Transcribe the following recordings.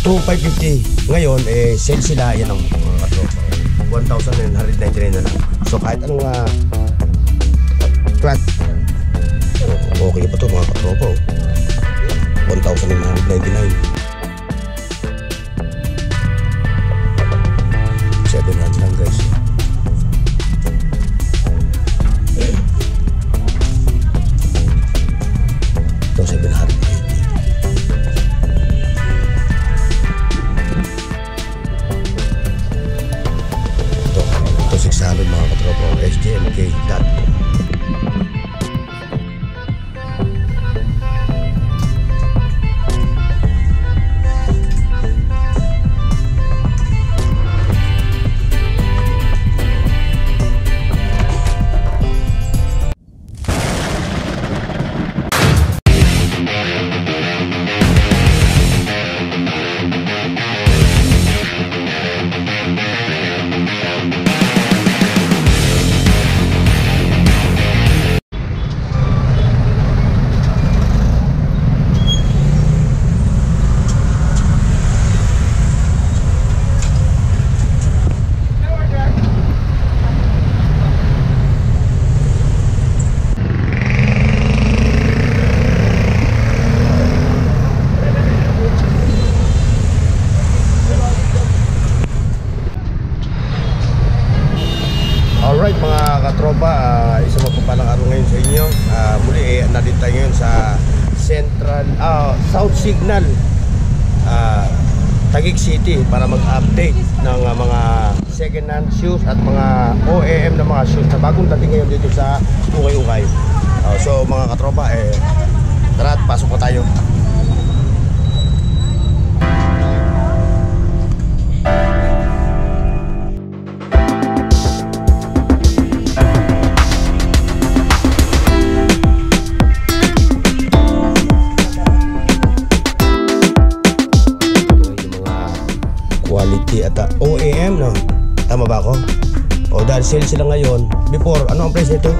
2,550. Ngayon, sale sila. Yan ang mga katropa. 1,999 na lang. So, kahit anong class, okay pa ito mga katropa. 1,999. 700 lang guys. Ito 780. Ito 600 mga katropa. SJMK dot. Alright mga katropa, isang mapapalang araw ngayon sa inyo. Muli nandito tayo ngayon sa South Signal, Taguig City para mag-update ng mga second hand shoes at mga OEM na mga shoes na bagong dating ngayon dito sa Ukay-Ukay. So mga katropa, tara at pasok pa tayo. Quality at OEM, no? Tama ba ako? O dahil sale sila ngayon. Before, ano ang price nito?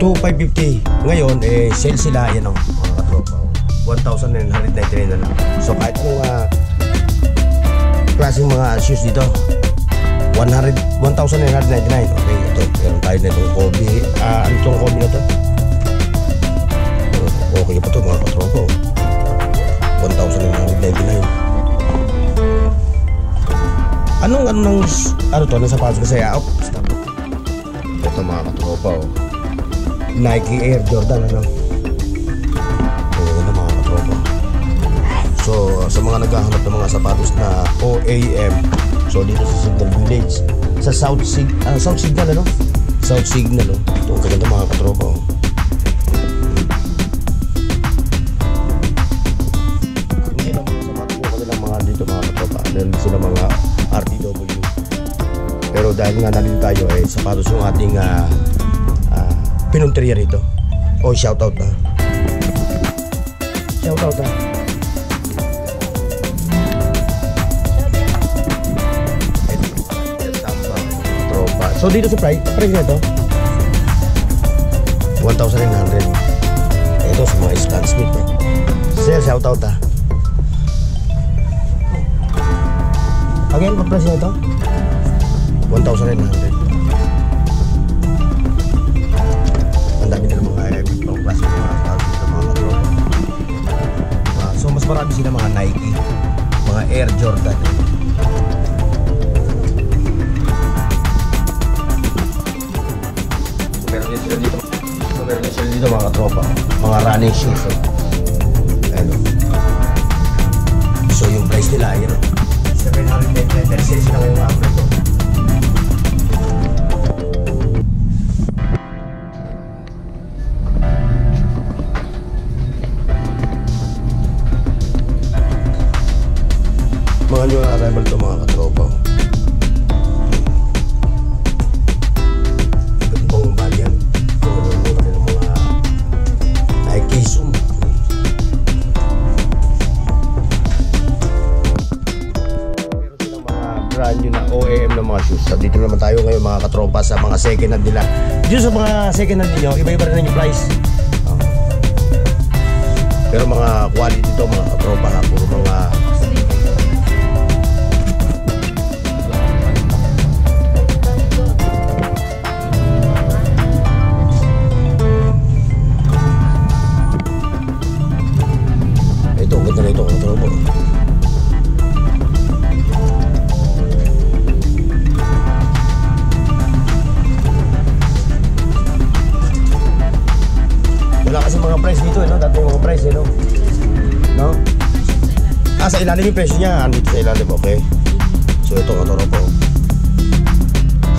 2,550. Ngayon, sale sila. Yan o, mga katropa. 1,999 na lang. So kahit anong klaseng mga shoes dito, 1,999. Okay, ito. Meron tayo na itong Kobe. Ano itong Kobe na ito? Okay pa ito mga katropa. 1,999. Anong to? Nasa sapatos kasi stop. Ito mga katropa, Nike Air Jordan, ano? Ito mga katropa. So sa mga naghahanap ng mga sapatos na OEM, so dito sa Signal Village, sa South Signal, ano? South Signal, ito ang kaganda mga katropa. Hindi na mga sapatos ko kanilang mga dito mga katropa. Meron sila mga RTW. Pero dahil nga nandito tayo, sapatos yung ating pinunteriya rito. O shoutout na. Shoutout na. Tropa. So dito sa price na ito 1,900. Ito sa mga Stan Smith. Sir, shoutout na. Again, pa-price na ito 1,900. Ang dami nila mga ibang klase ng mga tawag dito mga katropa. So mas marami sila mga Nike, mga Air Jordan. Meron din sila dito mga katropa, mga running shoes. Ano? So yung price nila ay 700 pesos lang yung mga ito. Mga new arrival ito mga katropa. Ibang bagyan. Ito ng mga Nike Zoom. Brand new na OEM ng mga shoes. So, dito naman tayo ngayon mga katropa sa mga second hand nila. Dito sa mga second hand ninyo, iba-iba rin yung price. Pero mga quality ito mga katropa, puro mga price dito, no? Dati yung mga price, no? No? Sa ilalim yung presyo niya. Andito sa ilalim, okay. So, ito nga toro po.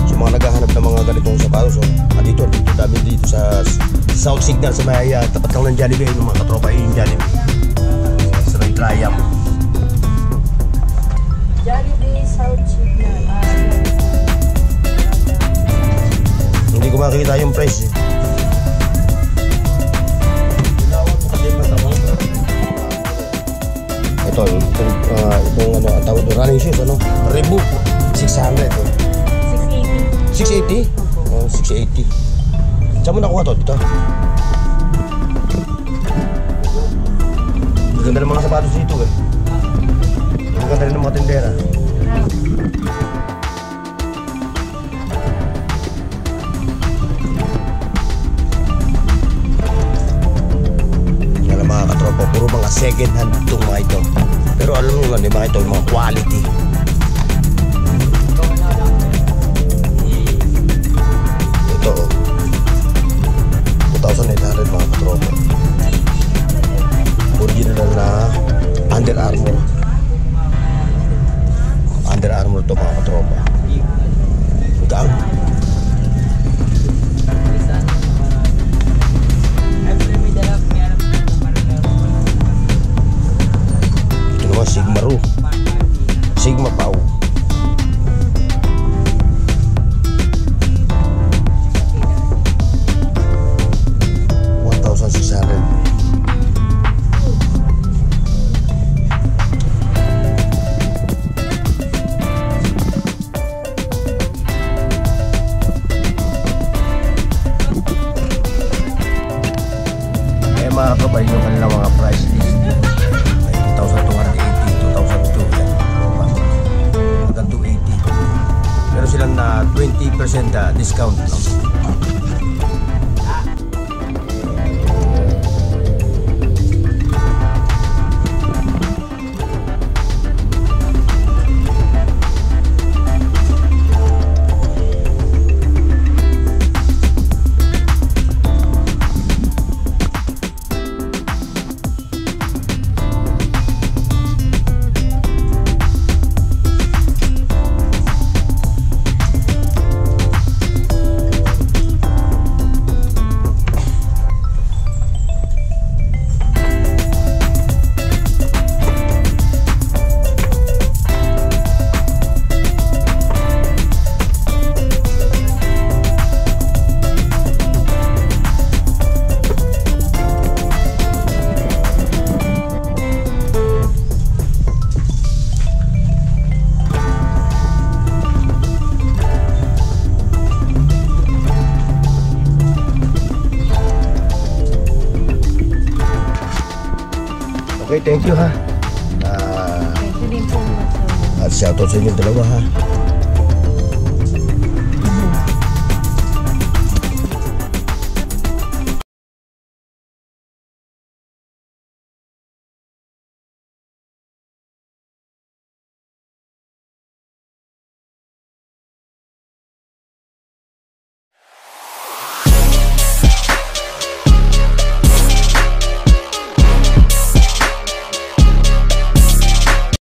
So, mga naghahanap ng mga ganitong sapatos, andito dami dito sa South Signal sa may tapat lang ng Jollibee, yung mga katropa yung Jollibee. Sa may Triumph. Jollibee, South Signal. Hindi ko makikita yung price, eh. Itong ano, ang tawag doon, running shoes, ano? Reebok, 600, oh. 680. 680? Oh, 680. Saan mo nakuha to? Dito? Ang ganda ng mga sapatos dito, eh. Ang ganda rin ng mga tindera. Yan ang mga katropa, puro mga second hand itong mga ito. Pero alam mo naman, diba ito, yung mga quality. Ito, 2,800 mga katropa. Original na Under Armour. Under Armour ito mga katropa. Ito naman Sigma Ru, Sigma Pau. Mga kapay yung kanilang mga price list ay 2,280, 2,200 hanggang 280. Pero silang na 20% discount, no? Okay, thank you, ha. Thank you din po. At shoutout sa inyong dalawa, ha.